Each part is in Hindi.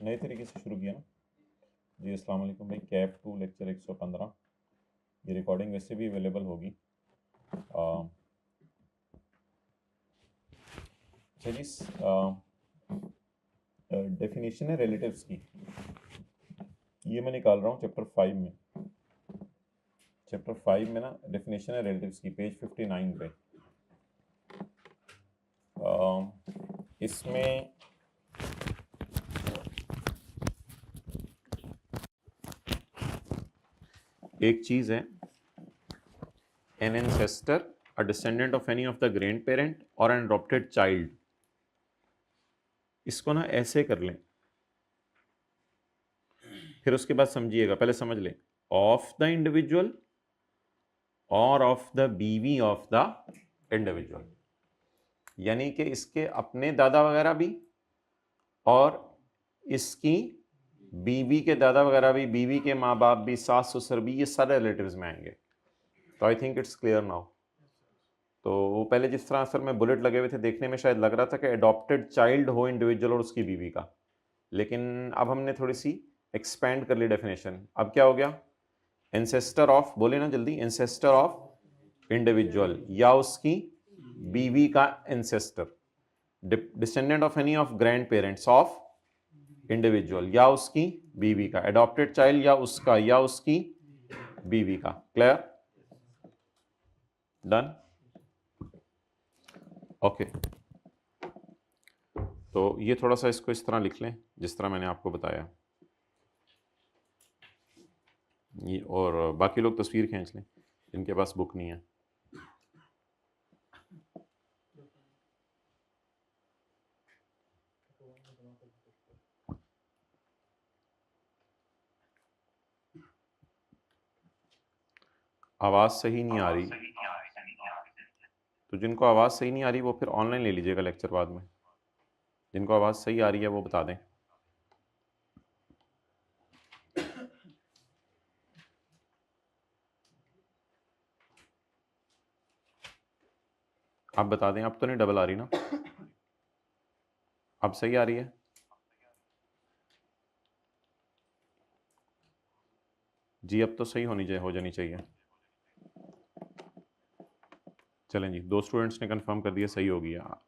नए तरीके से शुरू किया ना। जी अस्सलाम वालेकुम भाई, कैप टू लेक्चर 115। ये रिकॉर्डिंग वैसे भी अवेलेबल होगी। अच्छा जी, डेफिनेशन है रिलेटिव्स की, ये मैं निकाल रहा हूँ चैप्टर 5 में। चैप्टर 5 में ना डेफिनेशन है रिलेटिव्स की, पेज 59 पे। इसमें एक चीज़ है, N ancestor, a descendant of any of the grand parent और एन अडॉप्टेड चाइल्ड। इसको ना ऐसे कर लें, फिर उसके बाद समझिएगा, पहले समझ लें। ऑफ द इंडिविजुअल और ऑफ द बीवी ऑफ द इंडिविजुअल, यानी कि इसके अपने दादा वगैरह भी और इसकी बीवी के दादा वगैरह भी, बीवी के माँ बाप भी, सास ससुर भी, ये सारे रिलेटिव्स में आएंगे। तो I think it's clear now. तो वो पहले जिस तरह सर में बुलेट लगे हुए थे, देखने में शायद लग रहा था कि अडॉप्टेड चाइल्ड हो इंडिविजुअल और उसकी बीवी का, लेकिन अब हमने थोड़ी सी एक्सपैंड कर ली डेफिनेशन। अब क्या हो गया? एंसेस्टर ऑफ, बोले ना जल्दी, एंसेस्टर ऑफ इंडिविजुअल या उसकी बीवी का ancestor, descendant of any of grand parents of individual या उसकी बीवी का, अडॉप्टेड चाइल्ड या उसका या उसकी बीवी का। क्लियर? डन? ओके। तो ये थोड़ा सा इसको इस तरह लिख लें जिस तरह मैंने आपको बताया ये, और बाकी लोग तस्वीर खींच लें जिनके पास बुक नहीं है। आवाज़ सही नहीं आ रही, तो जिनको आवाज़ सही नहीं आ रही वो फिर ऑनलाइन ले लीजिएगा लेक्चर बाद में। जिनको आवाज़ सही आ रही है वो बता दें। आप बता दें। अब तो नहीं डबल आ रही ना? अब सही आ रही है? जी अब तो सही हो जानी चाहिए। चलें जी, 2 स्टूडेंट्स ने कंफर्म कर दिया सही हो गया।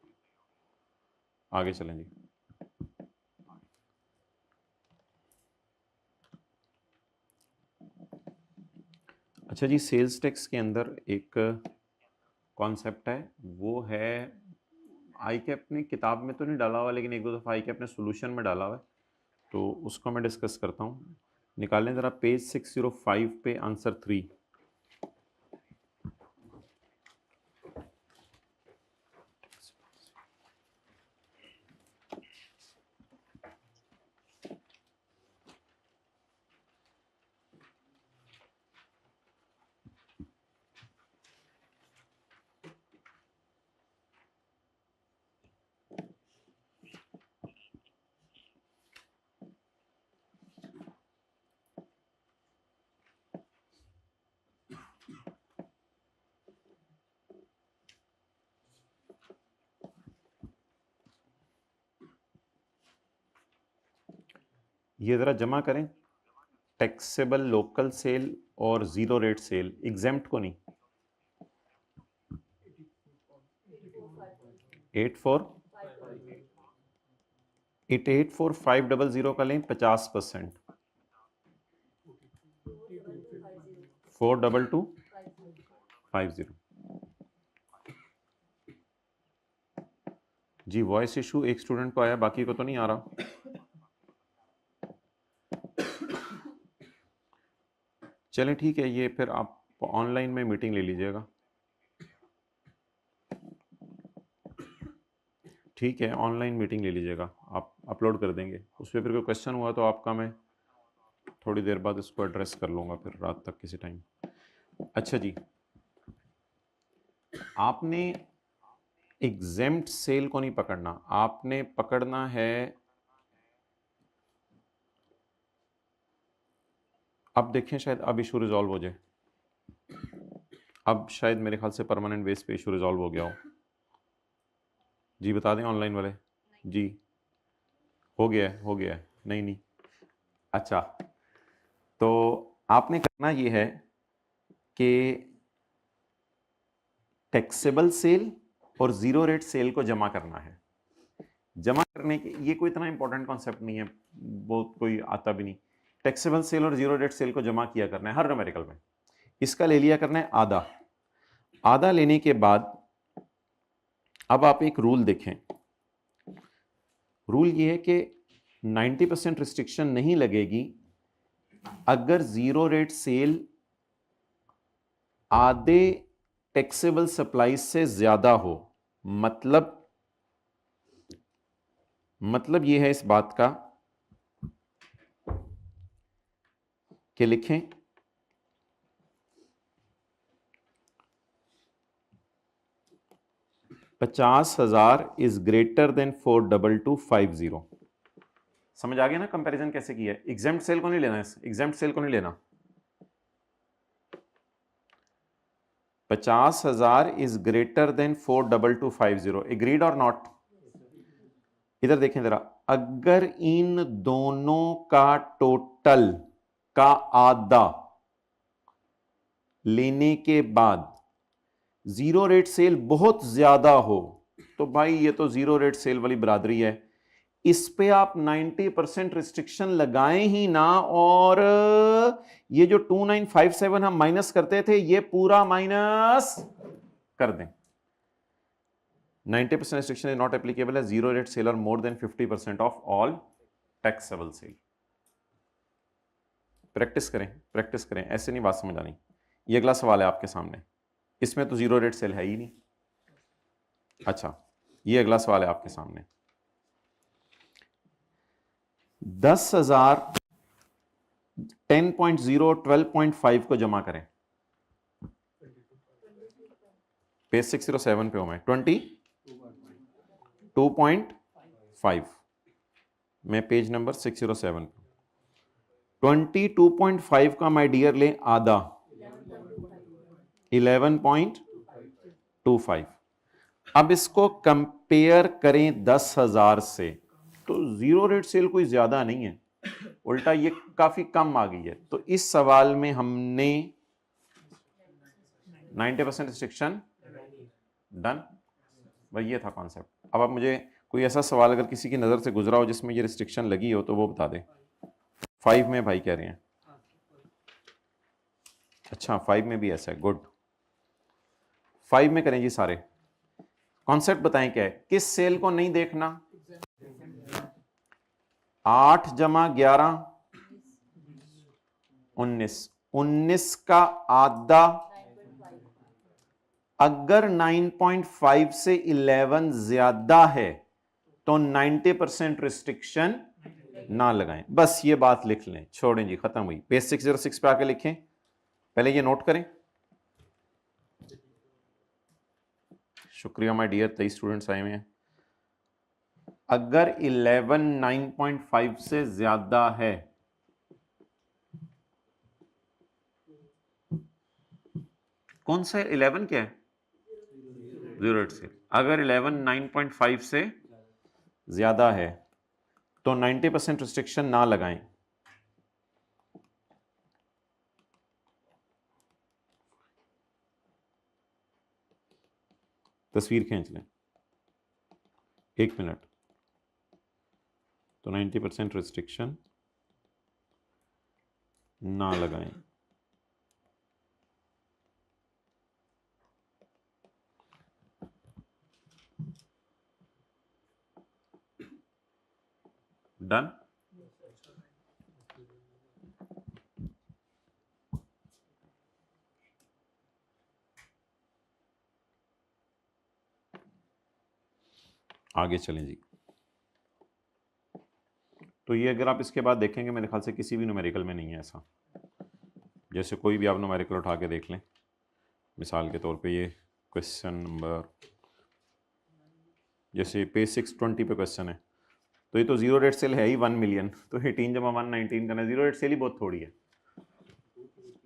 आगे चलें जी। अच्छा जी, सेल्स टैक्स के अंदर एक कॉन्सेप्ट है, वो है, आई कैप ने किताब में तो नहीं डाला हुआ, लेकिन एक दो दफ़ा आई कैप ने सोल्यूशन में डाला हुआ है, तो उसको मैं डिस्कस करता हूँ। निकालें ज़रा पेज 605 पे आंसर 3। ये ज़रा जमा करें, टैक्सेबल लोकल सेल और ज़ीरो रेट सेल, एग्जेम्प्ट को नहीं। 84500 का लें 50%, 42250। जी वॉइस इशू एक स्टूडेंट को आया, बाकी को तो नहीं आ रहा। चलें ठीक है, ये फिर आप ऑनलाइन में मीटिंग ले लीजिएगा। ठीक है, ऑनलाइन मीटिंग ले लीजिएगा, आप अपलोड कर देंगे उस पर। फिर कोई क्वेश्चन हुआ तो आपका मैं थोड़ी देर बाद इसको एड्रेस कर लूँगा, फिर रात तक किसी टाइम। अच्छा जी, आपने एग्जेम्प्ट सेल को नहीं पकड़ना, आपने पकड़ना है, अब देखें शायद अब इशू रिजॉल्व हो जाए। अब शायद मेरे ख्याल से परमानेंट बेस पे इशू रिजॉल्व हो गया हो। जी बता दें ऑनलाइन वाले। जी हो गया है, हो गया है, नहीं। अच्छा, तो आपने करना ये है कि टैक्सेबल सेल और जीरो रेट सेल को जमा करना है। जमा करने के ये कोई इतना इंपॉर्टेंट कॉन्सेप्ट नहीं है, बहुत कोई आता भी नहीं। टैक्सेबल सेल और जीरो रेट सेल को जमा किया करना है हर न्यूमेरिकल में। इसका ले लिया करना है आधा। आधा लेने के बाद अब आप एक रूल देखें। रूल ये है कि 90% रिस्ट्रिक्शन नहीं लगेगी अगर जीरो रेट सेल आधे टैक्सेबल सप्लाई से ज्यादा हो। मतलब यह है इस बात का कि लिखें 50,000 इज ग्रेटर देन 42250। समझ आ गया ना कंपैरिजन कैसे किया है? एग्जेम्प्ट सेल को नहीं लेना, एग्जेम्प्ट सेल को नहीं लेना। 50,000 इज ग्रेटर देन 42250। एग्रीड और नॉट? इधर देखें जरा, अगर इन दोनों का टोटल का आधा लेने के बाद जीरो रेट सेल बहुत ज्यादा हो तो भाई ये तो जीरो रेट सेल वाली बरादरी है, इस पे आप 90% रिस्ट्रिक्शन लगाएं ही ना, और ये जो 2957 हम माइनस करते थे ये पूरा माइनस कर दें। 90% रिस्ट्रिक्शन इज नॉट एप्लीकेबल है जीरो रेट सेल और more than 50% of all taxable sale. Practice करें, ऐसे नहीं बात समझ आनी। ये अगला सवाल है आपके सामने, इसमें तो जीरो रेट सेल है ही नहीं। अच्छा, ये अगला सवाल है आपके सामने। 10,000 10.0 12.5 को जमा करें। पेज 607 पे हूं मैं। 22.5 मैं पेज नंबर 607 पे। 22.5 का माय डियर ले आधा 11.25। अब इसको कंपेयर करें 10,000 से, तो जीरो रेट सेल कोई ज्यादा नहीं है, उल्टा ये काफी कम आ गई है। तो इस सवाल में हमने 90% रिस्ट्रिक्शन डन। भाई ये था कॉन्सेप्ट। अब आप मुझे कोई ऐसा सवाल अगर किसी की नजर से गुजरा हो जिसमें ये रिस्ट्रिक्शन लगी हो तो वो बता दे। 5 में भाई कह रहे हैं, अच्छा 5 में भी ऐसा है, गुड। 5 में करें जी सारे। कॉन्सेप्ट बताएं क्या है, किस सेल को नहीं देखना? 8 जमा 11 19, 19 का आधा। अगर 9.5 से 11 ज्यादा है तो 90% रिस्ट्रिक्शन ना लगाएं। बस ये बात लिख लें, छोड़ें जी, खत्म हुई। पेज 606 पे आके लिखें, पहले ये नोट करें। शुक्रिया माय डियर, 23 स्टूडेंट्स आए हुए हैं। अगर 11 9.5 से ज्यादा है कौन सा 11 क्या है? Zero rate sale. अगर 11 9.5 से ज्यादा है तो 90% रिस्ट्रिक्शन ना लगाएं। तस्वीर खींच लें, 1 मिनट। तो 90% रिस्ट्रिक्शन ना लगाएं। डन। आगे चलें जी। तो ये अगर आप इसके बाद देखेंगे मेरे ख्याल से किसी भी न्यूमेरिकल में नहीं है ऐसा। जैसे कोई भी आप न्यूमेरिकल उठा के देख लें, मिसाल के तौर पे ये क्वेश्चन नंबर, जैसे पेज 620 पे क्वेश्चन है, तो ये तो जीरो रेट सेल है ही 1 मिलियन, तो 18 जमा 119 करना। जीरो रेट सेल ही बहुत थोड़ी है,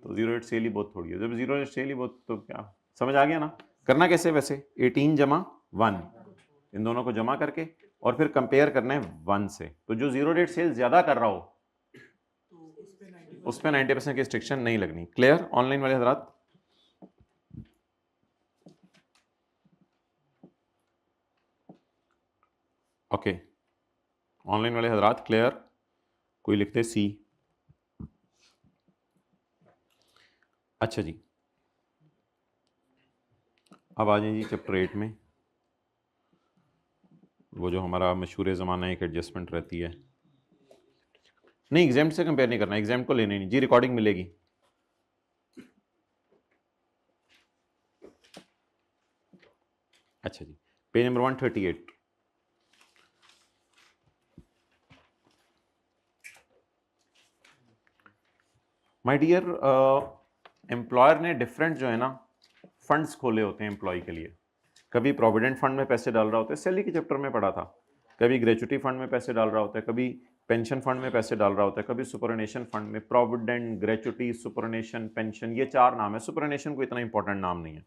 तो जीरो रेट सेल ही बहुत थोड़ी है। जब जीरो रेट सेल ही बहुत, तो क्या समझ आ गया ना? करना कैसे वैसे? 18 जमा 1, इन दोनों को जमा करके और फिर कंपेयर करना है 1 से। तो जो जीरो डेट सेल ज्यादा कर रहा हो उस पर 90% की रिस्ट्रिक्शन नहीं लगनी। क्लियर ऑनलाइन वाले हजरात? ओके, ऑनलाइन वाले हजरात क्लियर? कोई लिखते सी। अच्छा जी, अब आ जाए जी चैप्टर 8 में। वो जो हमारा मशहूर ज़माना एक एडजस्टमेंट रहती है। नहीं, एग्जाम से कंपेयर नहीं करना, एग्जाम को लेने नहीं जी, रिकॉर्डिंग मिलेगी। अच्छा जी, page number 138। My dear, employer ने डिफरेंट जो है ना फंड्स खोले होते हैं एम्प्लॉय के लिए। कभी प्रोविडेंट फंड में पैसे डाल रहा होता है, सैलरी के चैप्टर में पढ़ा था। कभी ग्रेचुटी फंड में पैसे डाल रहा होता है, कभी पेंशन फंड में पैसे डाल रहा होता है, कभी सुपरनेशन फंड में। प्रोविडेंट, ग्रेचुटी, सुपरनेशन, पेंशन, ये 4 नाम है। सुपरनेशन को इतना इंपॉर्टेंट नाम नहीं है।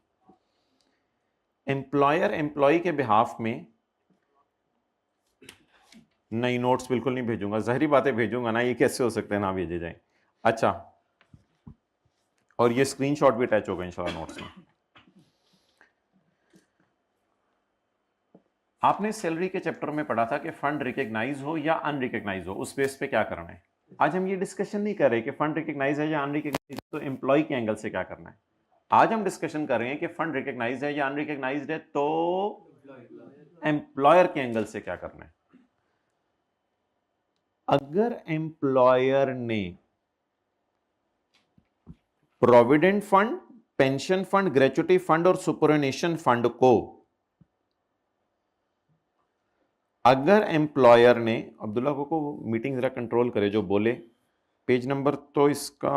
एम्प्लॉयर एम्प्लॉय के बिहाफ में नई नोट्स बिल्कुल नहीं भेजूंगा, जहरी बातें भेजूंगा ना, ये कैसे हो सकते हैं ना भेजे जाए। अच्छा, और ये स्क्रीनशॉट भी अटैच होगा इंशाल्लाह नोट्स में। आपने सैलरी के चैप्टर में पढ़ा था कि फंड रिकग्नाइज हो या अनरिकग्नाइज हो, उस बेस पे क्या करना है। आज हम ये डिस्कशन नहीं कर रहे कि फंड रिकग्नाइज है या अनरिकग्नाइज, तो एम्प्लॉय के एंगल से क्या करना है। आज हम डिस्कशन कर रहे हैं कि फंड रिकग्नाइज है या अनरिकग्नाइज है, तो एम्प्लॉयर के एंगल से क्या करना है। अगर एम्प्लॉयर ने provident fund, pension fund, gratuity fund और सुपरनेशन फंड को, अगर एम्प्लॉयर ने, अब्दुल्ला को मीटिंग जरा कंट्रोल करे जो बोले। पेज नंबर तो इसका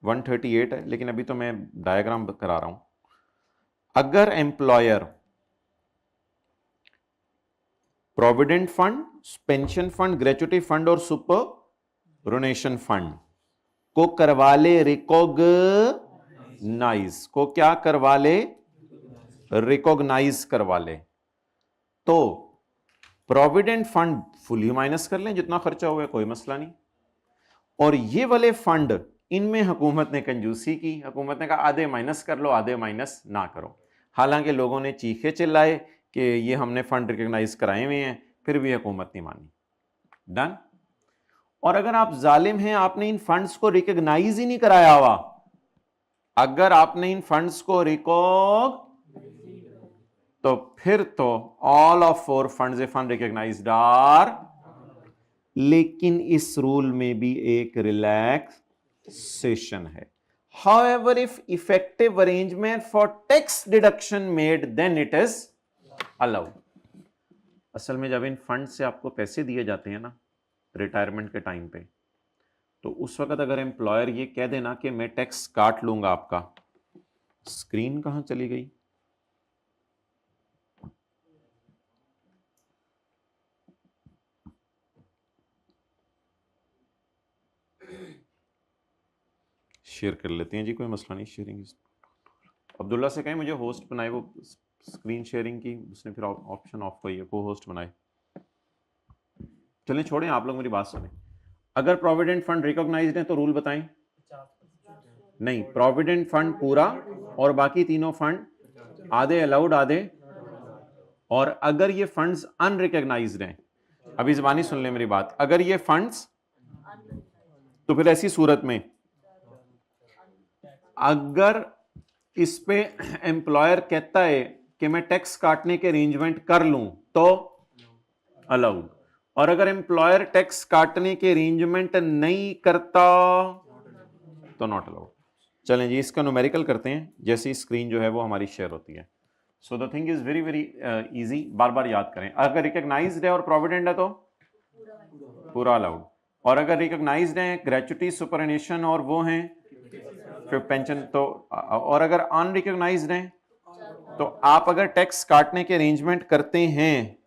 138 है, लेकिन अभी तो मैं डायग्राम करा रहा हूं। अगर employer provident fund, pension fund, gratuity fund और सुपरनेशन फंड को करवा ले रिकॉग्नाइज, को क्या करवा ले, रिकॉग्नाइज करवा ले, तो प्रोविडेंट फंड फुली माइनस कर लें, जितना खर्चा हुआ है कोई मसला नहीं। और ये वाले फंड, इनमें हुकूमत ने कंजूसी की, हुकूमत ने कहा आधे माइनस कर लो, आधे माइनस ना करो। हालांकि लोगों ने चीखे चिल्लाए कि ये हमने फंड रिकग्नाइज कराए हुए हैं, फिर भी हुकूमत नहीं मानी। डन। और अगर आप जालिम हैं, आपने इन फंड्स को रिकग्नाइज ही नहीं कराया हुआ, अगर आपने इन फंड्स को तो फिर तो all of 4 funds a fund recognised are. लेकिन इस रूल में भी एक रिलैक्सेशन है। However, if effective arrangement for tax deduction made, then it is allowed. असल में जब इन फंड से आपको पैसे दिए जाते हैं ना रिटायरमेंट के टाइम पे, तो उस वक्त अगर एम्प्लॉयर ये कह देना कि मैं टैक्स काट लूंगा आपका। स्क्रीन कहां चली गई? शेयर कर लेते हैं जी, कोई मसला नहीं। शेयरिंग अब्दुल्ला से कहें मुझे होस्ट बनाए, वो स्क्रीन शेयरिंग की उसने फिर ऑप्शन ऑफ किया, को होस्ट बनाए। चलें छोड़ें, आप लोग मेरी बात सुनें। अगर प्रोविडेंट फंड रिकॉग्नाइज्ड है तो रूल बताएं। नहीं, प्रोविडेंट फंड पूरा और बाकी तीनों फंड आधे अलाउड, आधे। और अगर ये फंड्स अनरिकॉग्नाइज्ड हैं, अभी ज़बानी सुन लें मेरी बात, अगर ये फंड्स, तो फिर ऐसी सूरत में अगर इस पे एम्प्लॉयर कहता है कि मैं टैक्स काटने के अरेंजमेंट कर लूं, तो अलाउड। और अगर एम्प्लॉयर टैक्स काटने के अरेंजमेंट नहीं करता तो नॉट अलाउड। चलें जी, इसका न्यूमेरिकल करते हैं जैसी स्क्रीन जो है वो हमारी शेयर होती है। So the thing is very very easy, बार बार याद करें। अगर रिकॉग्नाइज्ड है और प्रोविडेंट है तो पूरा अलाउड। और अगर रिकॉग्नाइज्ड है ग्रेचुटी, सुपरनेशन और वो हैं फिर पेंशन, तो और अगर अनरिकॉग्नाइज्ड हैं तो आप अगर टैक्स काटने के अरेंजमेंट करते हैं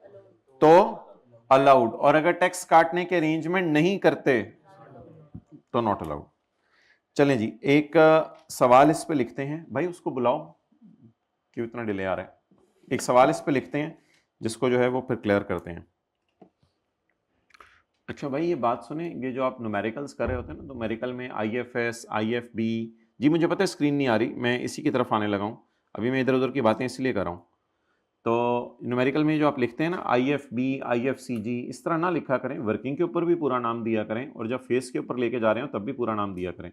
तो अलाउड, और अगर टैक्स काटने के अरेंजमेंट नहीं करते तो नॉट अलाउड। चलें जी, एक सवाल इस पे लिखते हैं। भाई उसको बुलाओ, क्यों इतना डिले आ रहा है। एक सवाल इस पे लिखते हैं जिसको जो है वो फिर क्लियर करते हैं। अच्छा भाई ये बात सुने, ये जो आप न्यूमेरिकल्स कर रहे होते हैं ना, न्यूमेरिकल में IFS IFB, जी मुझे पता है स्क्रीन नहीं आ रही, मैं इसी की तरफ आने लगा हूँ, अभी मैं इधर उधर की बातें इसलिए कर रहा हूँ। तो न्यूमेरिकल में जो आप लिखते हैं ना IFB IFCG, इस तरह ना लिखा करें, वर्किंग के ऊपर भी पूरा नाम दिया करें, और जब फेस के ऊपर लेके जा रहे हो तब भी पूरा नाम दिया करें,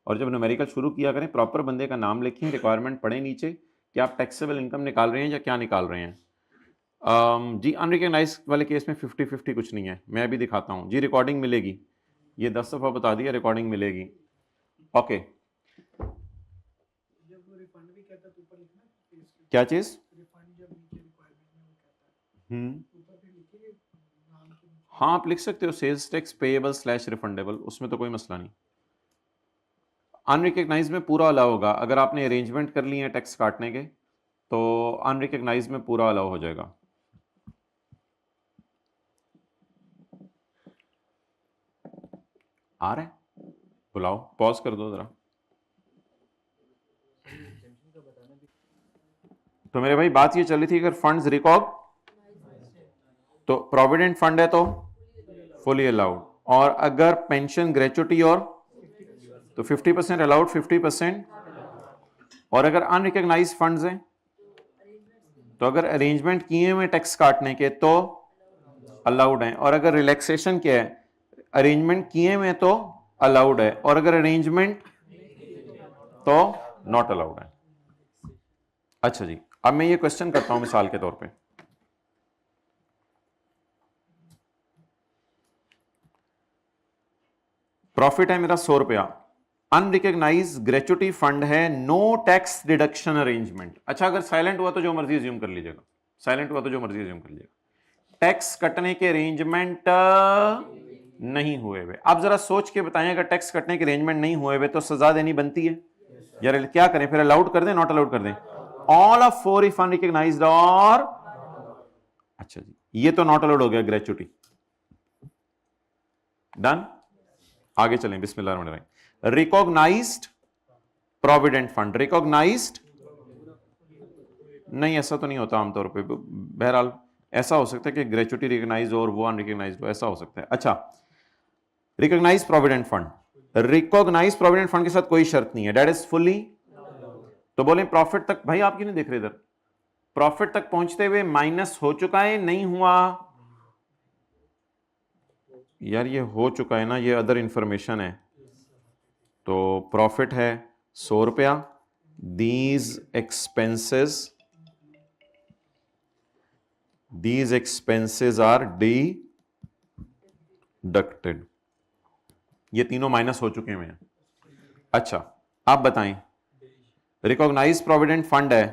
और जब न्यूमेरिकल शुरू किया करें प्रॉपर बंदे का नाम लिखें, रिक्वायरमेंट पढ़ें नीचे कि आप टैक्सेबल इनकम निकाल रहे हैं या क्या निकाल रहे हैं। जी अनरिकग्नाइज वाले केस में 50-50 कुछ नहीं है, मैं अभी दिखाता हूँ जी। रिकॉर्डिंग मिलेगी, ये 10 दफ़ा बता दिया, रिकॉर्डिंग मिलेगी। ओके, क्या चीज़? हाँ आप लिख सकते हो सेल्स टैक्स पेएबल / रिफंडेबल, उसमें तो कोई मसला नहीं। अनरिकग्नाइज में पूरा अलाउ होगा, अगर आपने अरेंजमेंट कर लिए हैं टैक्स काटने के तो अनरिकग्नाइज में पूरा अलाउ हो जाएगा। आ रहा है? बुलाओ, पॉज कर दो जरा। तो मेरे भाई बात ये चल रही थी, अगर फंड्स रिकॉग तो प्रोविडेंट फंड है तो फुली अलाउड, और अगर पेंशन ग्रेचुटी और तो 50% अलाउड 50%, और अगर अनरिकग्नाइज फंड्स हैं तो अगर अरेंजमेंट किए हुए टैक्स काटने के तो अलाउड हैं, और अगर रिलैक्सेशन क्या है, अरेंजमेंट किए हुए तो अलाउड है, और अगर अरेंजमेंट तो नॉट अलाउड है। अच्छा जी, अब मैं ये क्वेश्चन करता हूं मिसाल के तौर पे, प्रॉफिट है मेरा 100 रुपया, अनरिकग्नाइज ग्रेचुटी फंड है, नो टैक्स डिडक्शन अरेंजमेंट। अच्छा अगर साइलेंट हुआ तो जो मर्जी अज्यूम कर लीजिएगा, साइलेंट हुआ तो जो मर्जी अज्यूम कर लीजिएगा, टैक्स कटने के अरेंजमेंट नहीं हुए हुए। आप जरा सोच के बताएं, अगर टैक्स कटने के अरेंजमेंट नहीं हुए हुए तो सजा देनी बनती है यार, क्या करें फिर? अलाउड कर दें, नॉट अलाउड कर दें? ऑल ऑफ 4 इफ अनरिकग्नाइज्ड और, अच्छा जी ये तो नॉट अलाउड हो गया ग्रेचुटी, डन। आगे चलें, बिस्मिल्लाह। रिकॉग्नाइज्ड प्रोविडेंट फंड, रिकॉग्नाइज्ड नहीं, ऐसा तो नहीं होता आमतौर पे, बहरहाल ऐसा हो सकता है कि ग्रेचुटी रिकॉग्नाइज और वो अनरिकग्नाइज्ड हो, ऐसा हो सकता है। अच्छा recognise provident fund, recognise provident fund के साथ कोई शर्त नहीं है, डेट इज फुल्ली, तो बोले प्रॉफिट तक, भाई आप क्यों नहीं देख रहे इधर, प्रॉफिट तक पहुंचते हुए माइनस हो चुका है नहीं हुआ? यार ये हो चुका है ना, ये अदर इंफॉर्मेशन है, तो प्रॉफिट है 100 रुपया, दीज एक्सपेंसेस आर डिडक्टेड, ये तीनों माइनस हो चुके हैं। अच्छा आप बताएं, रिकॉग्नाइज प्रोविडेंट फंड है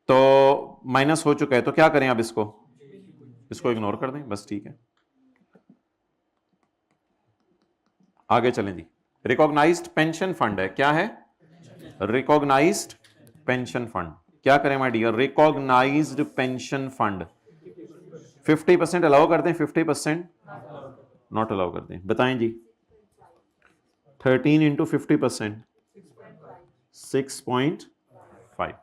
तो माइनस हो चुका है, तो क्या करें? अब इसको इग्नोर कर दें, बस ठीक है। आगे चलें जी, रिकॉग्नाइज्ड पेंशन फंड है, क्या है? रिकॉग्नाइज्ड पेंशन फंड, क्या करें my dear? Recognised pension fund 50% allow कर दें, 50% नॉट अलाउ कर दें, बताएं जी। 13 इंटू 50% 6.5,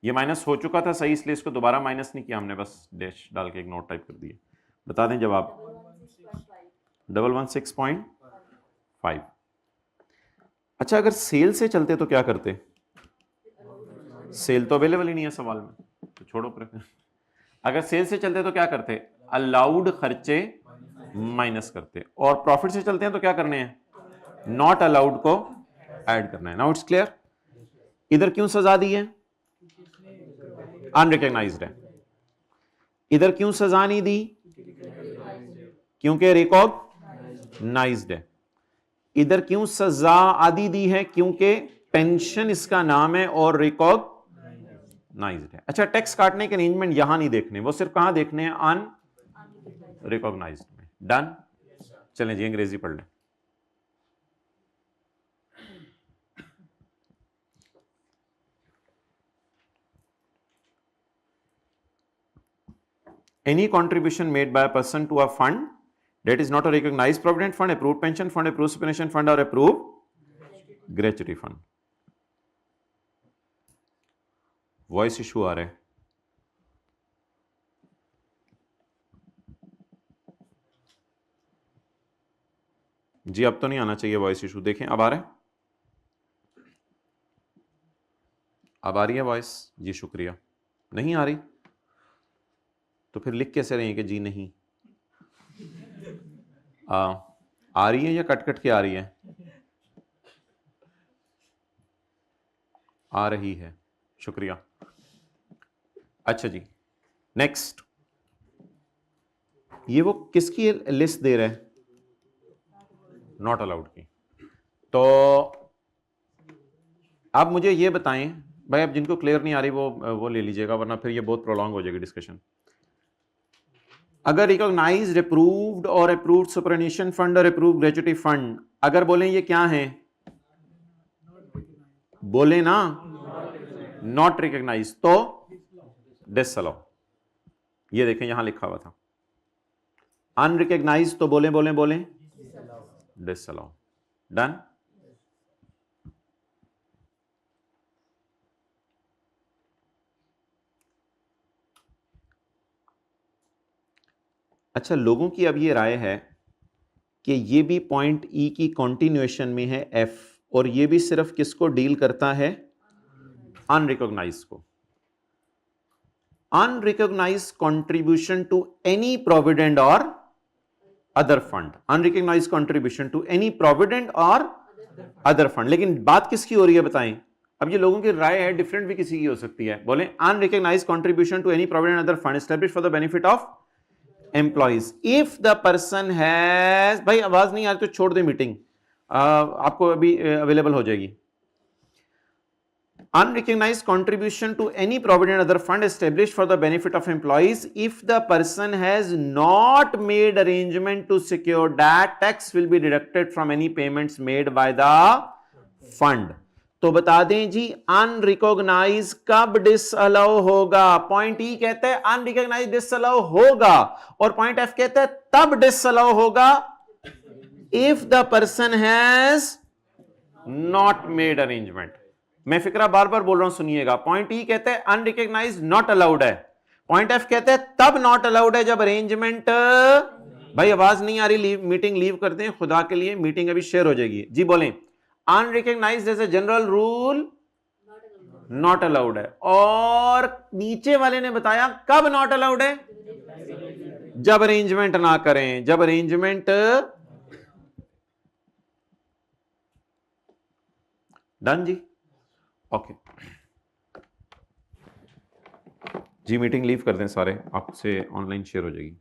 ये माइनस हो चुका था सही, इसलिए इसको दोबारा माइनस नहीं किया हमने, बस डैश डाल के एक नोट टाइप कर दिए। बता दें जवाब 116.5। अच्छा अगर सेल से चलते तो क्या करते? सेल तो अवेलेबल ही नहीं है सवाल में, तो छोड़ो। अगर सेल से चलते तो क्या करते? अलाउड खर्चे माइनस करते, और प्रॉफिट से चलते हैं तो क्या करने हैं? नॉट अलाउड को ऐड करना है। Now it's clear. इधर क्यों सजा दी है? अनरिकग्नाइज्ड है। इधर क्यों सजा नहीं दी? क्योंकि रिकॉग्नाइज्ड है। इधर क्यों सजा आदि दी है? क्योंकि पेंशन इसका नाम है और रिकॉग्नाइज्ड है। अच्छा टैक्स काटने के अरेंजमेंट यहां नहीं देखने, वो सिर्फ कहां देखने हैं? अन रिकॉग्नाइज्ड में। डन। चलें जी अंग्रेजी पढ़ लें। Any contribution made by a person to a fund that is not a recognized provident fund, approved pension fund, approved superannuation fund or approved gratuity fund. Voice issue आ रहा है। जी अब तो नहीं आना चाहिए वॉइस इशू, देखें अब आ रहा है, अब आ रही है वॉइस जी, शुक्रिया। नहीं आ रही तो फिर लिख कैसे रही है कि जी नहीं आ रही है या कट कट के आ रही है? आ रही है, शुक्रिया। अच्छा जी, नेक्स्ट, ये वो किसकी लिस्ट दे रहा है? नॉट अलाउड की। तो आप मुझे ये बताएं भाई, अब जिनको क्लियर नहीं आ रही वो ले लीजिएगा, वरना फिर ये बहुत प्रोलॉन्ग हो जाएगी डिस्कशन। अगर रिकॉग्नाइज्ड, अप्रूव्ड और अप्रूव्ड सुपरनेशन फंड और अप्रूव्ड ग्रेच्युटी फंड, अगर बोलें ये क्या है? बोले ना, नॉट रिकॉग्नाइज, तो डिसअलाउ। ये देखें यहां लिखा हुआ था, अनरिकॉग्नाइज तो बोले बोले बोले डिसअलाउ। डन। अच्छा, लोगों की अब ये राय है कि ये भी पॉइंट ई की कंटिन्यूएशन में है एफ, और ये भी सिर्फ किसको डील करता है? अनरिकॉग्नाइज को। Unrecognise contribution to any provident और other fund, unrecognise contribution to any provident और अदर फंड। लेकिन बात किसकी हो रही है बताएं? अब ये लोगों की राय है, डिफरेंट भी किसी की हो सकती है। बोले unrecognise contribution to any provident other fund established for the benefit of employees if the person has, भाई आवाज नहीं आ रही तो छोड़ दे मीटिंग, आपको अभी अवेलेबल हो जाएगी। Unrecognized contribution to any provident other fund established for the benefit of employees if the person has not made arrangement to secure that tax will be deducted from any payments made by the fund। तो बता दें जी, अनरिकॉग्नाइज कब डिसअलाउ होगा? पॉइंट ई कहता है अनरिकॉग्नाइज डिसअलाउ होगा, और पॉइंट एफ कहता है तब डिसअलाउ होगा if the person has not made arrangement. मैं फिक्रा बार बार बोल रहा हूं, सुनिएगा। पॉइंट ई कहते हैं अनरिकॉग्नाइज्ड नॉट अलाउड है, पॉइंट एफ कहते हैं तब नॉट अलाउड है जब अरेंजमेंट, भाई आवाज नहीं आ रही, मीटिंग लीव कर दें खुदा के लिए, मीटिंग अभी शेयर हो जाएगी जी। बोलें unrecognised as a general rule not allowed है, और नीचे वाले ने बताया कब नॉट अलाउड है? जब अरेंजमेंट ना करें, जब अरेंजमेंट। डन जी, ओके जी, मीटिंग लीव कर दें सारे, आपसे ऑनलाइन शेयर हो जाएगी।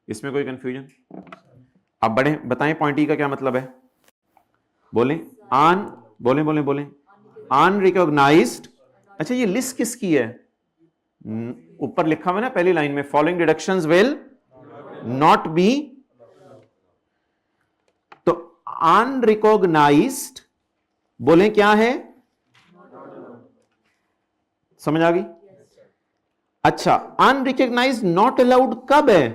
इसमें कोई कंफ्यूजन? आप बड़े बताएं पॉइंट ई का क्या मतलब है? बोलें अन, बोलें बोलें बोलें अनरिकॉग्नाइज्ड। अच्छा, ये लिस्ट किसकी है? ऊपर लिखा हुआ ना पहली लाइन में, following deductions will not be, तो अनरिकॉग्नाइज्ड बोलें क्या है? समझ आ गई? अच्छा, अनरिकॉग्नाइज्ड नॉट अलाउड कब है?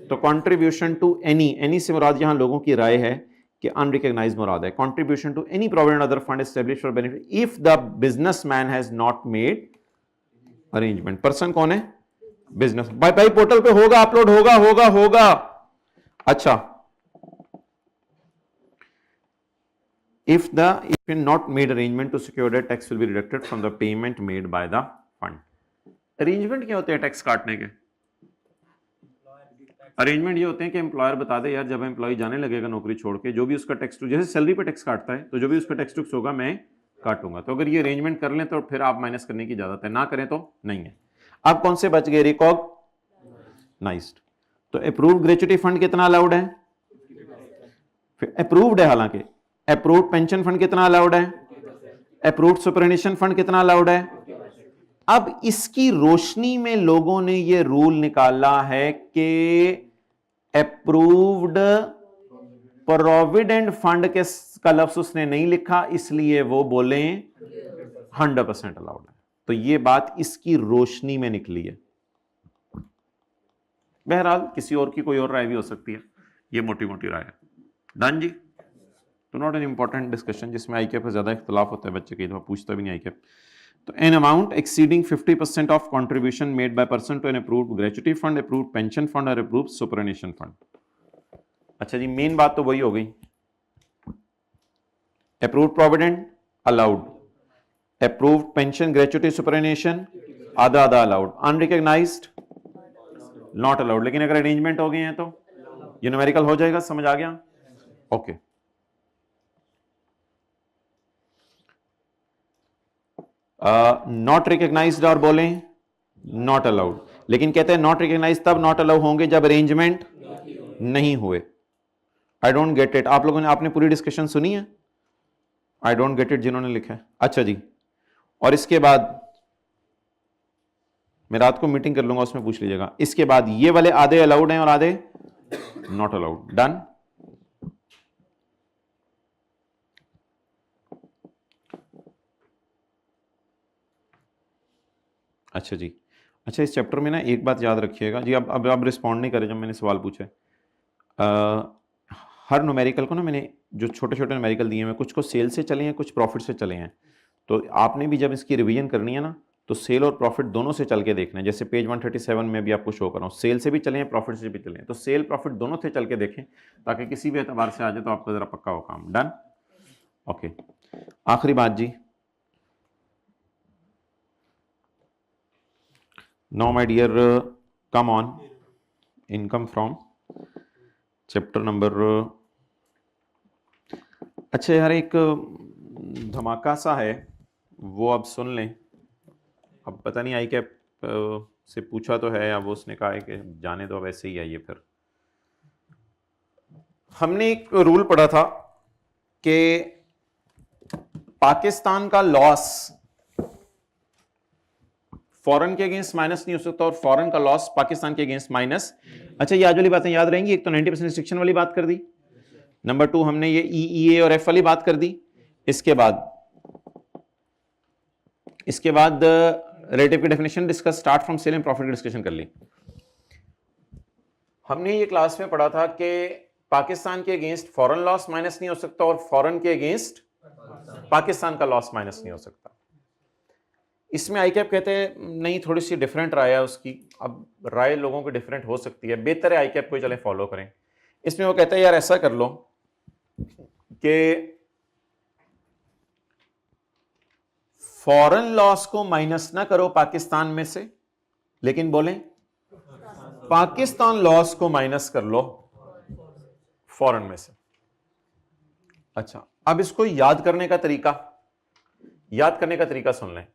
तो कंट्रीब्यूशन टू एनी, एनी से मुराद यहां लोगों की राय है कि अनरिकॉग्नाइज्ड मुराद है। Contribution to any provident other fund established for benefit if the businessman has not made arrangement. Person कौन है? बिजनेस। भाई पोर्टल पे होगा, अपलोड होगा होगा होगा। अच्छा, if not made arrangement to secure that tax will be deducted from the payment made by the fund। Arrangement क्या होते हैं टैक्स काटने के? अरेंजमेंट ये होते हैं कि एम्प्लॉयर बता दे यार जब एम्प्लॉय जाने लगेगा नौकरी छोड़ के, जो भी उसका टैक्स, जैसे सैलरी पे टैक्स काटता है तो जो भी उसका टैक्स होगा मैं काटूंगा। तो अगर ये अरेंजमेंट कर लें तो फिर आप माइनस करने की इजाजत है, ना करें तो नहीं है। अब कौन से बच गए? रिकॉग्नाइज्ड। तो अप्रूव्ड ग्रेच्युटी फंड कितना अलाउड है? अप्रूव्ड है, हालांकि अप्रूव्ड पेंशन फंड कितना अलाउड है? अप्रूव्ड सुपरनेशन फंड कितना अलाउड है? अब इसकी रोशनी में लोगों ने यह रूल निकाला है कि अप्रूव्ड प्रोविडेंट फंड के का लफ्ज उसने नहीं लिखा, इसलिए वो बोले 100% अलाउड है। तो ये बात इसकी रोशनी में निकली है। बहरहाल किसी और की कोई और राय भी हो सकती है, ये मोटी मोटी राय है। डन जी, तो नॉट एन इंपॉर्टेंट डिस्कशन जिसमें आई कैप का ज्यादा इख्तलाफ होता है, बच्चे कई दफा पूछता भी नहीं आई कैप। तो an amount exceeding 50% of contribution made by person to an approved gratuity fund, approved pension fund और अप्रूव्ड सुपरनेशन फंड। अच्छा जी, मेन बात तो वही हो गई, approved provident allowed, approved pension gratuity superannuation आधा आधा अलाउड, अनरिकॉग्नाइज्ड नॉट अलाउड। लेकिन अगर अरेंजमेंट हो गए हैं तो ये न्यूमेरिकल हो जाएगा, समझ आ गया? ओके। नॉट रिकॉग्नाइज्ड और बोलें नॉट अलाउड, लेकिन कहते हैं नॉट रिकॉग्नाइज्ड तब नॉट अलाउ होंगे जब अरेंजमेंट नहीं हुए। आई डोंट गेट इट, आप लोगों ने, आपने पूरी डिस्कशन सुनी है? आई डोंट गेट इट जिन्होंने लिखा है। अच्छा जी, और इसके बाद मैं रात को मीटिंग कर लूंगा, उसमें पूछ लीजिएगा। इसके बाद ये वाले आधे अलाउड हैं और आधे नॉट अलाउड। डन। अच्छा जी, अच्छा इस चैप्टर में ना एक बात याद रखिएगा जी, अब रिस्पॉन्ड नहीं करे जब मैंने सवाल पूछा। हर न्यूमेरिकल को ना मैंने जो छोटे छोटे न्यूमेरिकल दिए हैं, कुछ को सेल से चले हैं, कुछ प्रॉफिट से चले हैं। तो आपने भी जब इसकी रिवीजन करनी है ना, तो सेल और प्रॉफिट दोनों से चल के देखना है। जैसे पेज 137 में भी आपको शो कर रहा हूँ, सेल से भी चले हैं, प्रॉफिट से भी चले हैं। तो सेल प्रॉफिट दोनों से चल के देखें, ताकि किसी भी एतबार से आ जाए तो आपका जरा पक्का हो काम। डन। ओके, आखिरी बात जी, now my dear come on, income from chapter number, अच्छा यार एक धमाका सा है, वो अब सुन लें। अब पता नहीं आई कैप से पूछा तो है, अब उसने कहा है कि जाने दो, वैसे ही आइए। फिर हमने एक रूल पढ़ा था कि पाकिस्तान का लॉस फॉरेन के अगेंस्ट माइनस नहीं हो सकता, और फॉरेन का लॉस पाकिस्तान के अगेंस्ट माइनस। अच्छा, ये आज वाली बातें याद रहेंगी। एक तो 90% रिस्ट्रिक्शन वाली बात कर दी, नंबर 2 हमने ये EEA और F वाली बात कर दी। इसके बाद रिलेटिव की definition discuss, start from sale and profit की डिस्कशन कर ली। हमने ये क्लास में पढ़ा था कि पाकिस्तान के अगेंस्ट फॉरेन लॉस माइनस नहीं हो सकता, और फॉरेन के अगेंस्ट पाकिस्तान का लॉस माइनस नहीं हो सकता। इसमें आईकैप कहते हैं नहीं, थोड़ी सी डिफरेंट राय है उसकी। अब राय लोगों की डिफरेंट हो सकती है, बेहतर है आईकैप को चले फॉलो करें। इसमें वो कहते हैं यार ऐसा कर लो कि फॉरेन लॉस को माइनस ना करो पाकिस्तान में से, लेकिन बोलें पाकिस्तान लॉस को माइनस कर लो फॉरेन में से। अच्छा, अब इसको याद करने का तरीका सुन लें।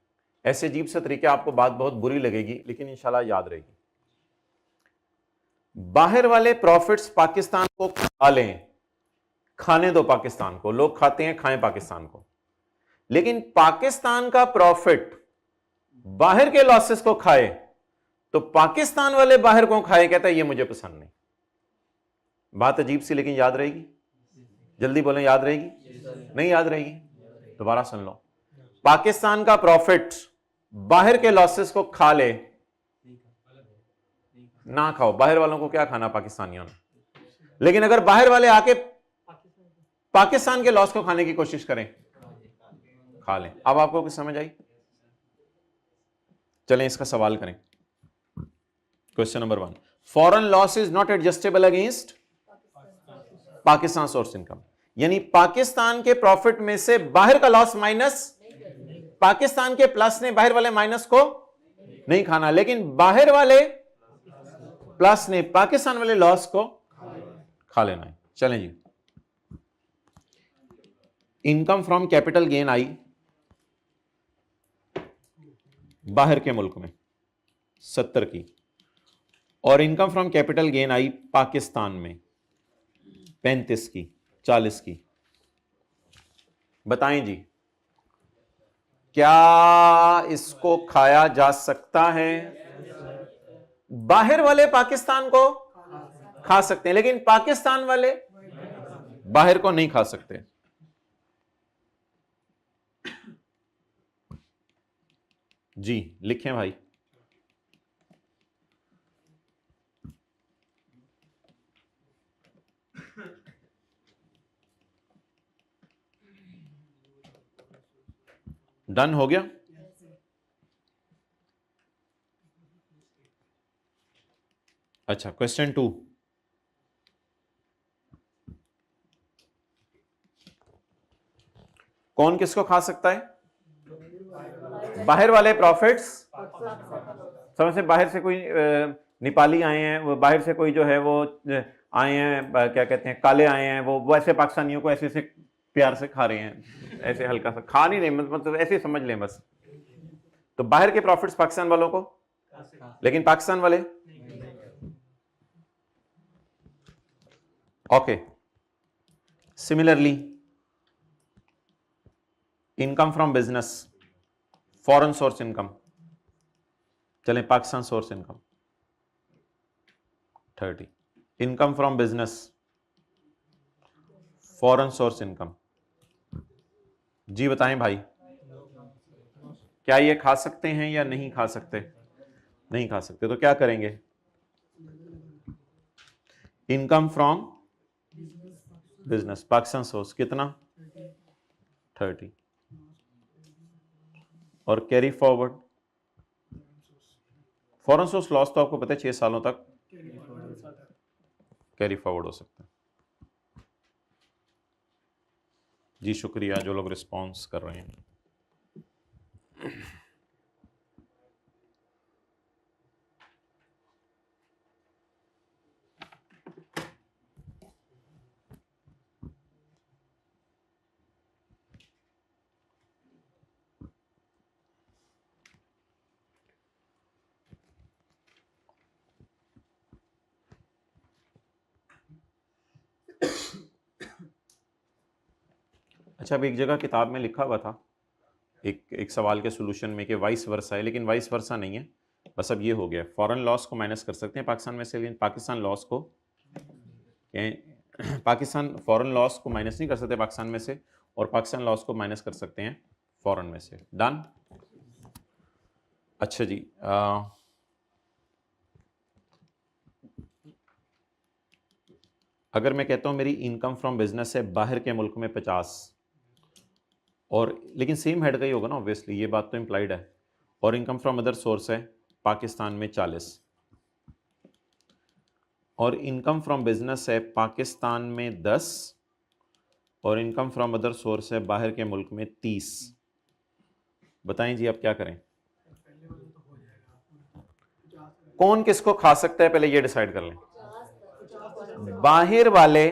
ऐसे अजीब से तरीके आपको बात बहुत बुरी लगेगी, लेकिन इंशाल्लाह याद रहेगी। बाहर वाले प्रॉफिट्स पाकिस्तान को खा लें, खाने दो पाकिस्तान को, लोग खाते हैं, खाएं पाकिस्तान को। लेकिन पाकिस्तान का प्रॉफिट बाहर के लॉसेस को खाए, तो पाकिस्तान वाले बाहर को खाए, कहता है ये मुझे पसंद नहीं। बात अजीब सी, लेकिन याद रहेगी। जल्दी बोलें, याद रहेगी? नहीं याद रहेगी? दोबारा सुन लो। पाकिस्तान का प्रॉफिट बाहर के लॉसेस को खा ले, ना खाओ। बाहर वालों को क्या खाना पाकिस्तानियों ने, लेकिन अगर बाहर वाले आके पाकिस्तान के लॉस को खाने की कोशिश करें, खा लें। अब आपको कुछ समझ आई? चलें इसका सवाल करें। Question number 1, foreign loss is not adjustable against Pakistan source income, यानी पाकिस्तान के प्रॉफिट में से बाहर का लॉस माइनस, पाकिस्तान के प्लस ने बाहर वाले माइनस को नहीं खाना, लेकिन बाहर वाले प्लस ने पाकिस्तान वाले लॉस को खा लेना है। चलें जी, इनकम फ्रॉम कैपिटल गेन आई बाहर के मुल्क में 70 की, और इनकम फ्रॉम कैपिटल गेन आई पाकिस्तान में 35 की, 40 की। बताएं जी, क्या इसको खाया जा सकता है? बाहर वाले पाकिस्तान को खा सकते हैं, लेकिन पाकिस्तान वाले बाहर को नहीं खा सकते। जी लिखें भाई। डन हो गया? अच्छा, क्वेश्चन 2, कौन किसको खा सकता है? बाहर वाले प्रॉफिट्स, समझ से बाहर से कोई नेपाली आए हैं, वो बाहर से कोई जो है वो आए हैं, क्या कहते हैं, काले आए हैं, वो ऐसे पाकिस्तानियों को ऐसे ऐसे प्यार से खा रहे हैं, ऐसे हल्का सा खा नहीं रहे, मतलब ऐसे समझ लें बस। तो बाहर के प्रॉफिट्स पाकिस्तान वालों को, लेकिन पाकिस्तान वाले okay. Similarly income from business, foreign source income, चलें Pakistan source income 30, income from business, foreign source income, जी बताएं भाई, क्या ये खा सकते हैं या नहीं खा सकते? नहीं खा सकते। तो क्या करेंगे? Income from business Pakistan source कितना? 30, और carry forward foreign source loss तो आपको पता है 6 सालों तक कैरी फॉरवर्ड हो सकता है। जी शुक्रिया जो लोग रिस्पॉन्स कर रहे हैं। अच्छा, अब एक जगह किताब में लिखा हुआ था एक सवाल के सॉल्यूशन में कि वाइस वर्सा है, लेकिन वाइस वर्सा नहीं है, बस अब ये हो गया। फॉरेन लॉस को माइनस कर सकते हैं पाकिस्तान में से, लेकिन पाकिस्तान लॉस को पाकिस्तान फॉरेन लॉस को माइनस नहीं कर सकते पाकिस्तान में से, और पाकिस्तान लॉस को माइनस कर सकते हैं फॉरेन में से। डन। अच्छा जी, अगर मैं कहता हूं मेरी इनकम फ्रॉम बिजनेस है बाहर के मुल्क में 50, और लेकिन सेम हेड का ही होगा ना ऑब्वियसली, ये बात तो इंप्लाइड है, और इनकम फ्रॉम अदर सोर्स है पाकिस्तान में 40, और इनकम फ्रॉम बिजनेस है पाकिस्तान में 10, और इनकम फ्रॉम अदर सोर्स है बाहर के मुल्क में 30। बताएं जी, अब क्या करें? कौन किसको खा सकता है पहले ये डिसाइड कर लें। बाहर वाले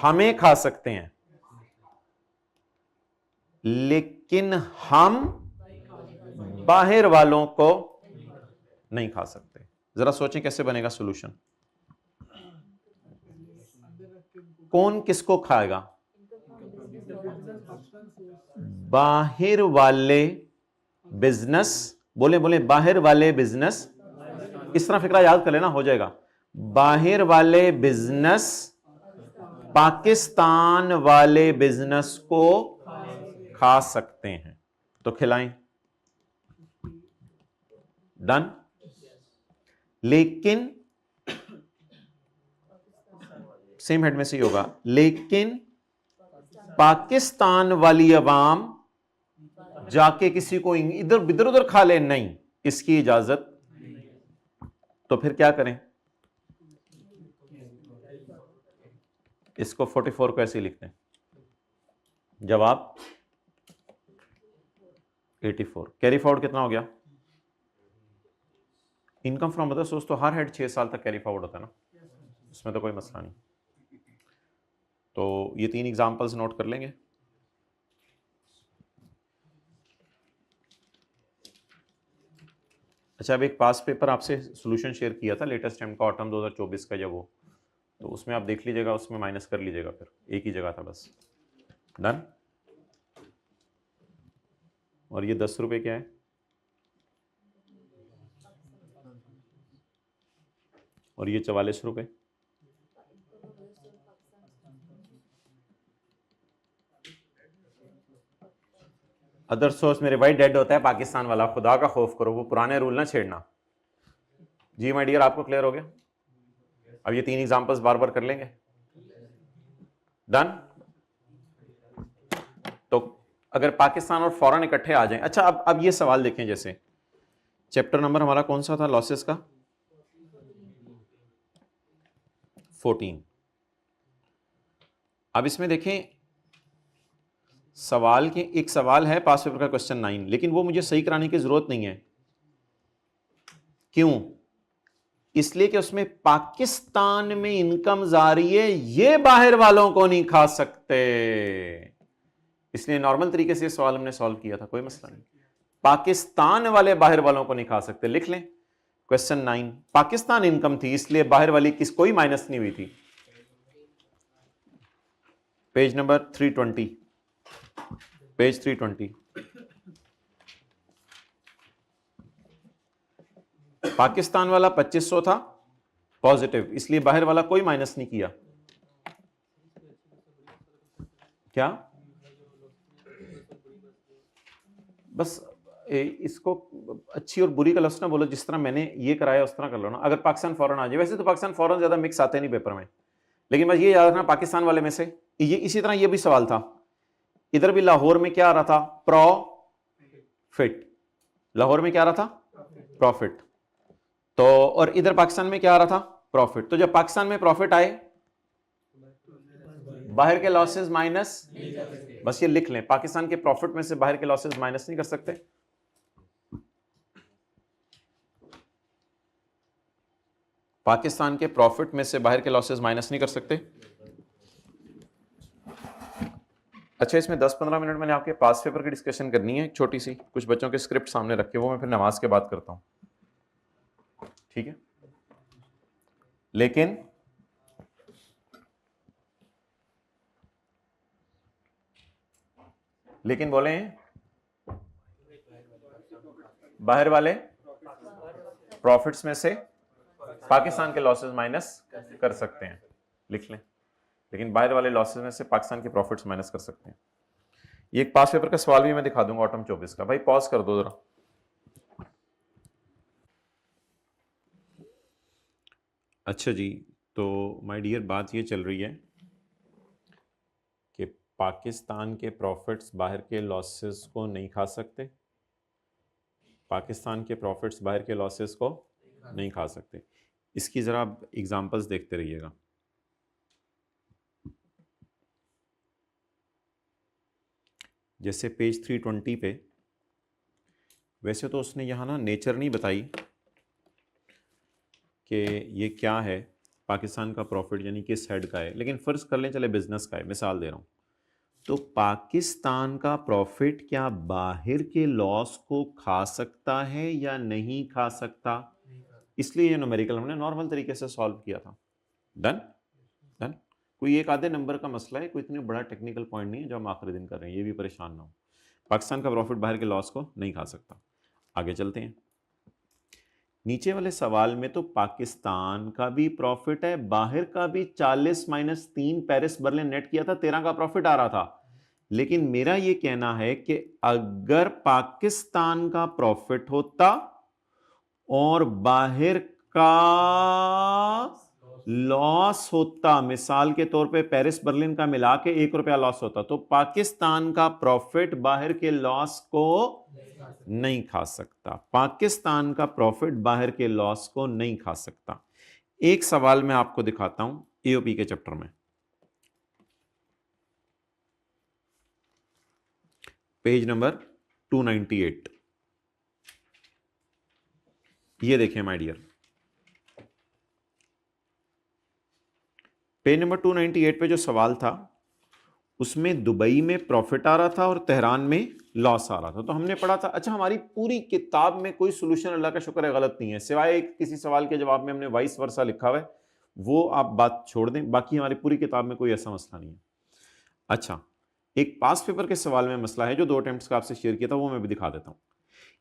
हमें खा सकते हैं, लेकिन हम बाहर वालों को नहीं खा सकते। जरा सोचें कैसे बनेगा सॉल्यूशन। कौन किसको खाएगा? बाहर वाले बिजनेस, बोले बोले बाहर वाले बिजनेस, इस तरह फिक्रा याद कर लेना, हो जाएगा। बाहर वाले बिजनेस पाकिस्तान वाले बिजनेस को खा सकते हैं, तो खिलाएं। डन। लेकिन सेम हेड में से ही होगा, लेकिन पाकिस्तान वाली अवाम जाके किसी को इधर इधर उधर खा ले, नहीं, इसकी इजाजत। तो फिर क्या करें? इसको 44 को ऐसे लिखते हैं, जवाब 84। कैरी फॉरवर्ड कितना हो गया? इनकम फ्रॉम अदर सोर्स तो हर हेड 6 साल तक कैरी फॉरवर्ड होता है ना, इसमें तो कोई मसला नहीं। तो ये 3 एग्जांपल्स नोट कर लेंगे। अच्छा, अब एक पास पेपर आपसे सॉल्यूशन शेयर किया था लेटेस्ट टाइम का, ऑटम 2024 का, जब वो, तो उसमें आप देख लीजिएगा, उसमें माइनस कर लीजिएगा, फिर एक ही जगह था बस। डन। और ये 10 रुपये क्या है? और ये 44 रुपये। अदर सोर्स मेरे भाई डेड होता है पाकिस्तान वाला, खुदा का खौफ करो, वो पुराने रूल ना छेड़ना। जी माय डियर, आपको क्लियर हो गया? अब ये 3 एग्जांपल्स बार बार कर लेंगे। डन। तो अगर पाकिस्तान और फॉरेन इकट्ठे आ जाएं, अच्छा अब ये सवाल देखें, जैसे चैप्टर नंबर हमारा कौन सा था लॉसेस का? 14। अब इसमें देखें सवाल के एक सवाल है पास पेपर का क्वेश्चन 9, लेकिन वो मुझे सही कराने की जरूरत नहीं है। क्यों? इसलिए कि उसमें पाकिस्तान में इनकम जा रही है, ये बाहर वालों को नहीं खा सकते, इसलिए नॉर्मल तरीके से सवाल हमने सॉल्व किया था, कोई मसला नहीं। पाकिस्तान वाले बाहर वालों को नहीं खा सकते, लिख लें क्वेश्चन 9। पाकिस्तान इनकम थी इसलिए बाहर वाली किस कोई माइनस नहीं हुई थी। Page number 320, page 320। पाकिस्तान वाला 2500 था पॉजिटिव, इसलिए बाहर वाला कोई माइनस नहीं किया। क्या? बस इसको अच्छी और बुरी का लफ्ज़ ना बोलो, जिस तरह मैंने ये कराया उस तरह कर लो ना। अगर पाकिस्तान फौरन आ जाए, वैसे तो पाकिस्तान फौरन ज्यादा मिक्स आते नहीं पेपर में, लेकिन बस ये याद रखना पाकिस्तान वाले में से ये इसी तरह ये भी सवाल था। इधर भी लाहौर में क्या आ रहा था? प्रॉफिट। लाहौर में क्या आ रहा था? प्रॉफिट। तो और इधर पाकिस्तान में क्या आ रहा था? प्रॉफिट। तो जब पाकिस्तान में प्रॉफिट आए, बाहर के लॉसेस माइनस, बस ये लिख लें, पाकिस्तान के प्रॉफिट में से बाहर के लॉसेस माइनस नहीं कर सकते। पाकिस्तान के प्रॉफिट में से बाहर के लॉसेस माइनस नहीं कर सकते। अच्छा, इसमें 10-15 मिनट मैंने आपके पास पेपर की डिस्कशन करनी है, छोटी सी, कुछ बच्चों के स्क्रिप्ट सामने रख के, वो मैं फिर नमाज के बाद करता हूं, ठीक है? लेकिन बोले बाहर वाले प्रॉफिट्स में से पाकिस्तान के लॉसेस माइनस कर सकते हैं, लिख लें। लेकिन बाहर वाले लॉसेस में से पाकिस्तान के प्रॉफिट्स माइनस कर सकते हैं। ये एक पास पेपर का सवाल भी मैं दिखा दूंगा ऑटम 24 का। भाई पॉज कर दो जरा। अच्छा जी, तो माय डियर बात ये चल रही है कि पाकिस्तान के प्रॉफिट्स बाहर के लॉसेस को नहीं खा सकते। पाकिस्तान के प्रॉफिट्स बाहर के लॉसेस को नहीं खा सकते। इसकी ज़रा आप एग्जांपल्स देखते रहिएगा। जैसे पेज 320 पे, वैसे तो उसने यहाँ ना नेचर नहीं बताई कि ये क्या है, पाकिस्तान का प्रॉफिट यानी किस हेड का है, लेकिन फ़र्ज़ कर लें चले बिजनेस का है, मिसाल दे रहा हूँ। तो पाकिस्तान का प्रॉफिट क्या बाहर के लॉस को खा सकता है या नहीं खा सकता? इसलिए ये न्यूमेरिकल हमने नॉर्मल तरीके से सॉल्व किया था। Done done. कोई एक आधे नंबर का मसला है, कोई इतनी बड़ा टेक्निकल पॉइंट नहीं है जो हम आखिरी दिन कर रहे हैं, ये भी परेशान ना हो। पाकिस्तान का प्रॉफिट बाहर के लॉस को नहीं खा सकता। आगे चलते हैं। नीचे वाले सवाल में तो पाकिस्तान का भी प्रॉफिट है, बाहर का भी 40 - 3 पेरिस बर्लिन नेट किया था, 13 का प्रॉफिट आ रहा था। लेकिन मेरा ये कहना है कि अगर पाकिस्तान का प्रॉफिट होता और बाहर का लॉस होता, मिसाल के तौर पे पेरिस बर्लिन का मिला के 1 रुपया लॉस होता, तो पाकिस्तान का प्रॉफिट बाहर के लॉस को नहीं खा सकता। पाकिस्तान का प्रॉफिट बाहर के लॉस को नहीं खा सकता। एक सवाल मैं आपको दिखाता हूं एओपी के चैप्टर में, पेज नंबर 298। ये देखें माय डियर, पेज नंबर 298 पे जो सवाल था उसमें दुबई में प्रॉफिट आ रहा था और तेहरान में लॉस आ रहा था। तो हमने पढ़ा था, अच्छा हमारी पूरी किताब में कोई सोल्यूशन अल्लाह का शुक्र है गलत नहीं है, सिवाय किसी सवाल के जवाब में हमने वाइस वर्सा लिखा हुआ है, वो आप बात छोड़ दें, बाकी हमारी पूरी किताब में कोई ऐसा मसला नहीं है। अच्छा, एक पास पेपर के सवाल में मसला है जो 2 अटेम्प्ट्स का आपसे शेयर किया था, वो मैं भी दिखा देता हूं।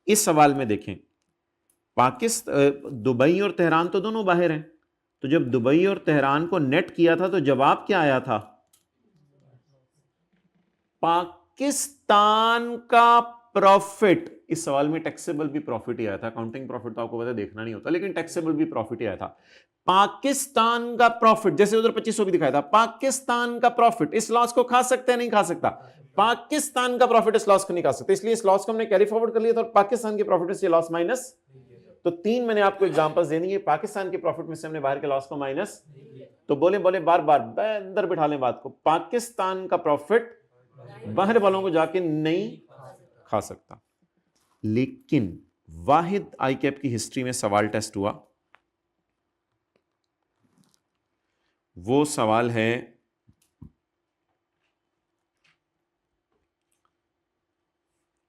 इस सवाल में देखें, दुबई और तेहरान तो दोनों बाहर हैं, तो जब दुबई और तेहरान को नेट किया था तो जवाब क्या आया था? पाकिस्तान का प्रॉफिट। इस सवाल में टैक्सेबल भी प्रॉफिट ही आया था, काउंटिंग प्रॉफिट तो आपको पता देखना नहीं होता, लेकिन टैक्सेबल भी प्रॉफिट ही आया था। पाकिस्तान का प्रॉफिट, जैसे उधर 2500 भी दिखाया था, पाकिस्तान का प्रॉफिट इस लॉस को खा सकता है नहीं खा सकता? पाकिस्तान का प्रॉफिट इस लॉस को नहीं खा सकता, इसलिए इस लॉस को हमने कैरी फॉरवर्ड कर लिया था और पाकिस्तान के प्रॉफिट से लॉस माइनस। तो 3 मैंने आपको एग्जांपल्स देनी है, पाकिस्तान के प्रॉफिट में से हमने बाहर के लॉस को माइनस। तो बोले बार बार अंदर बिठा लें बात को, पाकिस्तान का प्रॉफिट बाहर वालों को जाके नहीं खा सकता। लेकिन वाहिद आई कैप की हिस्ट्री में सवाल टेस्ट हुआ, वो सवाल है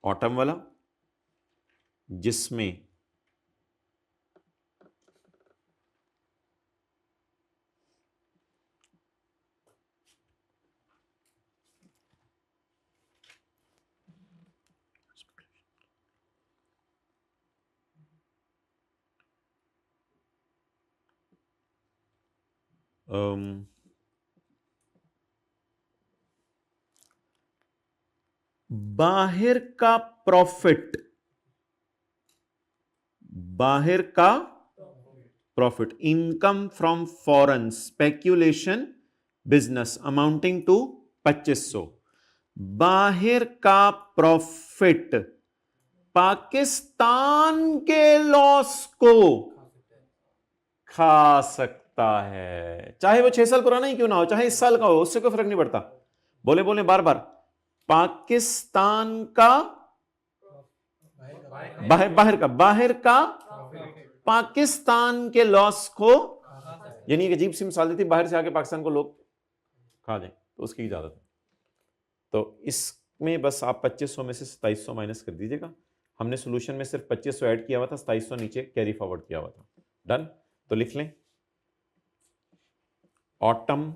ऑटम वाला, जिसमें बाहर का प्रॉफिट, बाहर का profit, income from foreign speculation business amounting to 2500, बाहर का प्रॉफिट पाकिस्तान के लॉस को खा सकता है, चाहे वो 6 साल पुराना ही क्यों ना हो, चाहे इस साल का हो, उससे कोई फर्क नहीं पड़ता। बोले बोले बार बार, पाकिस्तान का बाहर का पाकिस्तान के लॉस को, यानी एक अजीब सी मिसाल दी थी, बाहर से आके पाकिस्तान को लोग खा जाए तो उसकी इजाजत है। तो इसमें बस आप 2500 में से 2700 माइनस कर दीजिएगा। हमने सॉल्यूशन में सिर्फ 2500 ऐड किया हुआ था, 2700 नीचे कैरी फॉरवर्ड किया हुआ था। डन। तो लिख लें, ऑटम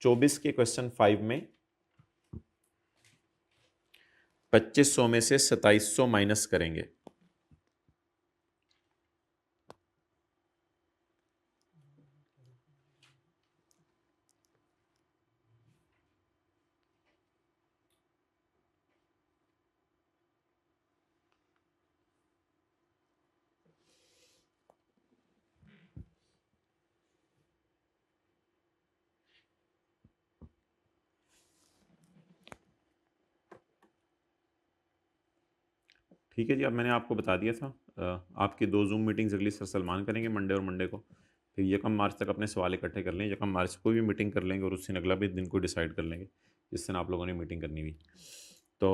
24 के क्वेश्चन 5 में 2500 में से 2700 माइनस करेंगे, ठीक है जी। अब मैंने आपको बता दिया था, आपकी 2 जूम मीटिंग्स अगली सर सलमान करेंगे मंडे और मंडे को, फिर 1 मार्च तक अपने सवाल इकट्ठे कर लें, 1 मार्च को भी मीटिंग कर लेंगे और उस दिन अगला भी दिन को डिसाइड कर लेंगे जिस दिन आप लोगों ने मीटिंग करनी हुई। तो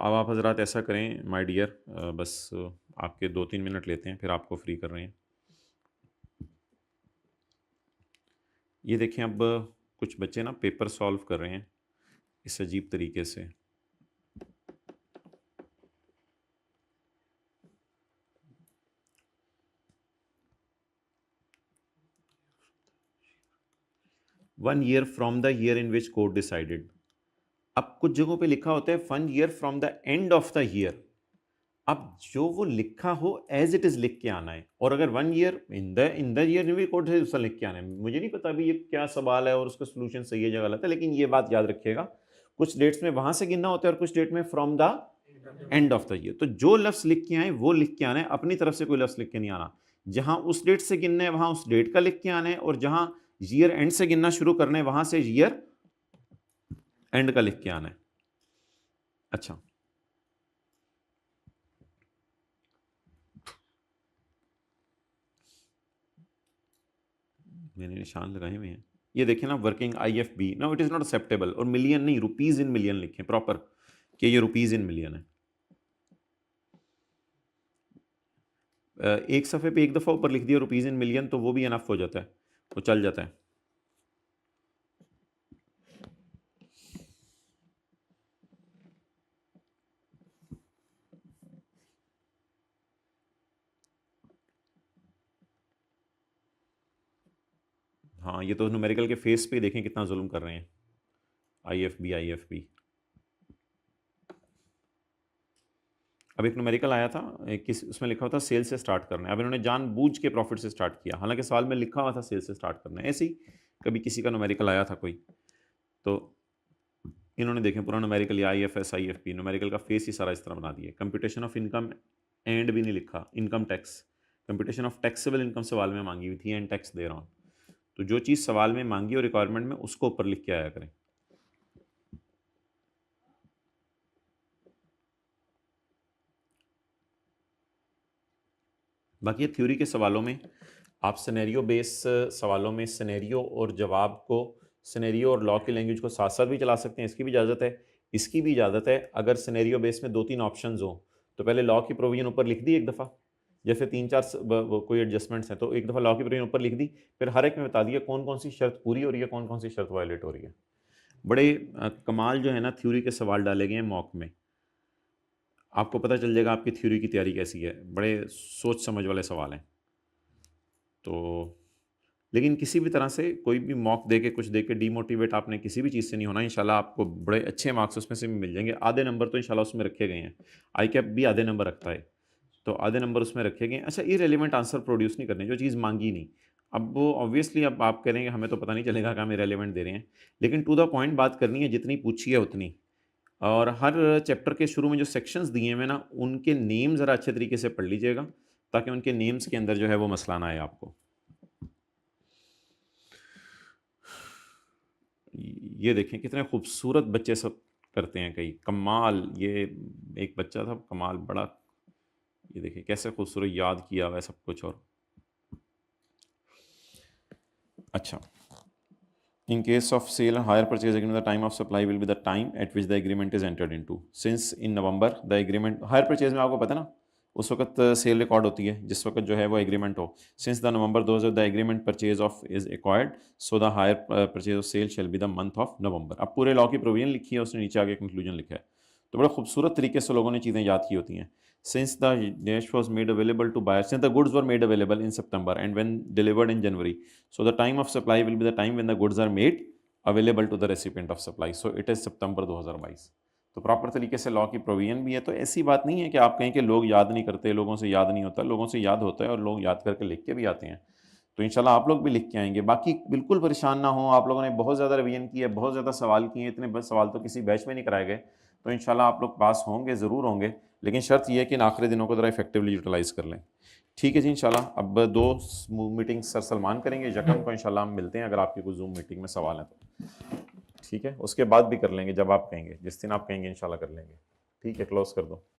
अब आप हजरात ऐसा करें माय डियर, बस आपके 2-3 मिनट लेते हैं, फिर आपको फ्री कर रहे हैं। ये देखें, अब कुछ बच्चे ना पेपर सॉल्व कर रहे हैं इस अजीब तरीके से। One year from the year in which court decided. अब कुछ जगहों पे लिखा होता है 1 year from the end of the year. अब जो वो लिखा हो एज इट इज लिख के आना है, और अगर 1 year in the year in which court है, उसका लिख के आना है। मुझे नहीं पता अभी ये क्या सवाल है और उसका सोल्यूशन सही है या गलत है, लेकिन ये बात याद रखिएगा, कुछ डेट्स में वहां से गिनना होता है और कुछ डेट में from the end of the year. तो जो लफ्ज लिख के आए वो लिख के आना है, अपनी तरफ से कोई लफ्ज लिख के नहीं आना। जहां उस डेट से गिनना है वहां उस डेट का लिख के आना है, और जहां ईयर एंड से गिनना शुरू करना है वहां से ईयर एंड का लिख के आना है। अच्छा, मैंने निशान लगाए हुए हैं, ये देखें ना, working IFB no it is not acceptable, और मिलियन नहीं, रुपीज इन मिलियन लिखें प्रॉपर कि ये रुपीज इन मिलियन है। एक सफ़े पे एक दफ़ा ऊपर लिख दिया रुपीज इन मिलियन तो वो भी इनफ हो जाता है, वो चल जाता है। हाँ, ये तो न्यूमेरिकल के फेस पे देखें कितना जुल्म कर रहे हैं। IFB अब एक न्यूमेरिकल आया था, किस उसमें लिखा हुआ था सेल से स्टार्ट करना है। अब इन्होंने जानबूझ के प्रॉफिट से स्टार्ट किया, हालांकि सवाल में लिखा हुआ था सेल से स्टार्ट करना है। ऐसे ही कभी किसी का न्यूमेरिकल आया था कोई, तो इन्होंने देखें पूरा न्यूमेरिकल या IFS IFP न्यूमेरिकल का फेस ही सारा इस तरह बना दिया। कंप्यूटेशन ऑफ इनकम एंड भी नहीं लिखा, income tax, computation of taxable income सवाल में मांगी हुई थी, एंड टैक्स दे रहा हूँ। तो जो चीज़ सवाल में मांगी और रिक्वायरमेंट में उसको ऊपर लिख के आया करें। बाकी थ्योरी के सवालों में आप सिनेरियो बेस सवालों में सिनेरियो और जवाब को, सिनेरियो और लॉ की लैंग्वेज को साथ साथ भी चला सकते हैं, इसकी भी इजाज़त है। इसकी भी इजाज़त है, अगर सिनेरियो बेस में 2-3 ऑप्शंस हो तो पहले लॉ की प्रोविजन ऊपर लिख दी एक दफ़ा, जैसे 3-4 कोई एडजस्टमेंट्स हैं तो एक दफ़ा लॉ की प्रोविजन ऊपर लिख दी, फिर हर एक में बता दिया कौन कौन सी शर्त पूरी हो रही है, कौन कौन सी शर्त वायलेट हो रही है। बड़े कमाल जो है ना थ्योरी के सवाल डाले गए हैं मॉक में, आपको पता चल जाएगा आपकी थ्योरी की तैयारी कैसी है, बड़े सोच समझ वाले सवाल हैं। तो लेकिन किसी भी तरह से कोई भी मॉक दे के कुछ दे के डीमोटिवेट आपने किसी भी चीज़ से नहीं होना। इंशाल्लाह आपको बड़े अच्छे मार्क्स उसमें से भी मिल जाएंगे। आधे नंबर तो इंशाल्लाह उसमें रखे गए हैं, आई कैप भी आधे नंबर रखता है, तो आधे नंबर उसमें रखे गए हैं। अच्छा, इररिलेवेंट आंसर प्रोड्यूस नहीं करने, जो चीज़ मांगी नहीं। अब वो ऑब्वियसली अब आप करेंगे हमें तो पता नहीं चलेगा कि हम इररिलेवेंट दे रहे हैं, लेकिन टू द पॉइंट बात करनी है, जितनी पूछी है उतनी। और हर चैप्टर के शुरू में जो सेक्शंस दिए हुए हैं ना, उनके नेम ज़रा अच्छे तरीके से पढ़ लीजिएगा, ताकि उनके नेम्स के अंदर जो है वो मसला ना आए आपको। ये देखें कितने खूबसूरत बच्चे सब करते हैं, कई कमाल। ये एक बच्चा था कमाल, बड़ा, ये देखिए कैसे खूबसूरत याद किया हुआ है सब कुछ। और अच्छा, in case of sale and hire purchase agreement, the time of supply will be the time at which the agreement is entered into. Since in November the agreement, hire purchase में आपको पता है ना, उस वक्त सेल रिकॉर्ड होती है जिस वक्त जो है वो एग्रीमेंट हो। Since the November those the agreement purchase of is acquired, so the hire purchase of sale shall be the month of November. अब पूरे लॉ की प्रोविजन लिखी है, उसने नीचे आगे कंक्लूजन लिखा है, तो बड़ा खूबसूरत तरीके से लोगों ने चीज़ें याद की होती हैं। Since the dish was made available to buyers, since the goods were made available in September and when delivered in January, so the time of supply will be the time when the goods are made available to the recipient of supply. So it is September 2022। तो प्रॉपर तरीके से लॉ की प्रोविजन भी है। तो ऐसी बात नहीं है कि आप कहें कि लोग याद नहीं करते, लोगों से याद नहीं होता, लोगों से याद होता है और लोग याद करके लिख के भी आते हैं। तो इंशाल्लाह आप लोग भी लिख के आएंगे। बाकी बिल्कुल परेशान ना हो, आप लोगों ने बहुत ज़्यादा रिवीजन की है, बहुत ज़्यादा सवाल किए हैं, इतने बस सवाल तो किसी बैच में नहीं कराए गए। तो इंशाल्लाह आप लोग पास होंगे, ज़रूर होंगे, लेकिन शर्त यह है कि इन आखिरी दिनों को ज़रा इफेक्टिवली यूटिलाइज़ कर लें। ठीक है जी, इंशाल्लाह अब 2 मीटिंग सर सलमान करेंगे, यकम को इंशाल्लाह हम मिलते हैं, अगर आपकी कोई जूम मीटिंग में सवाल है तो। ठीक है, उसके बाद भी कर लेंगे जब आप कहेंगे, जिस दिन आप कहेंगे इंशाल्लाह कर लेंगे। ठीक है, क्लोज कर दो।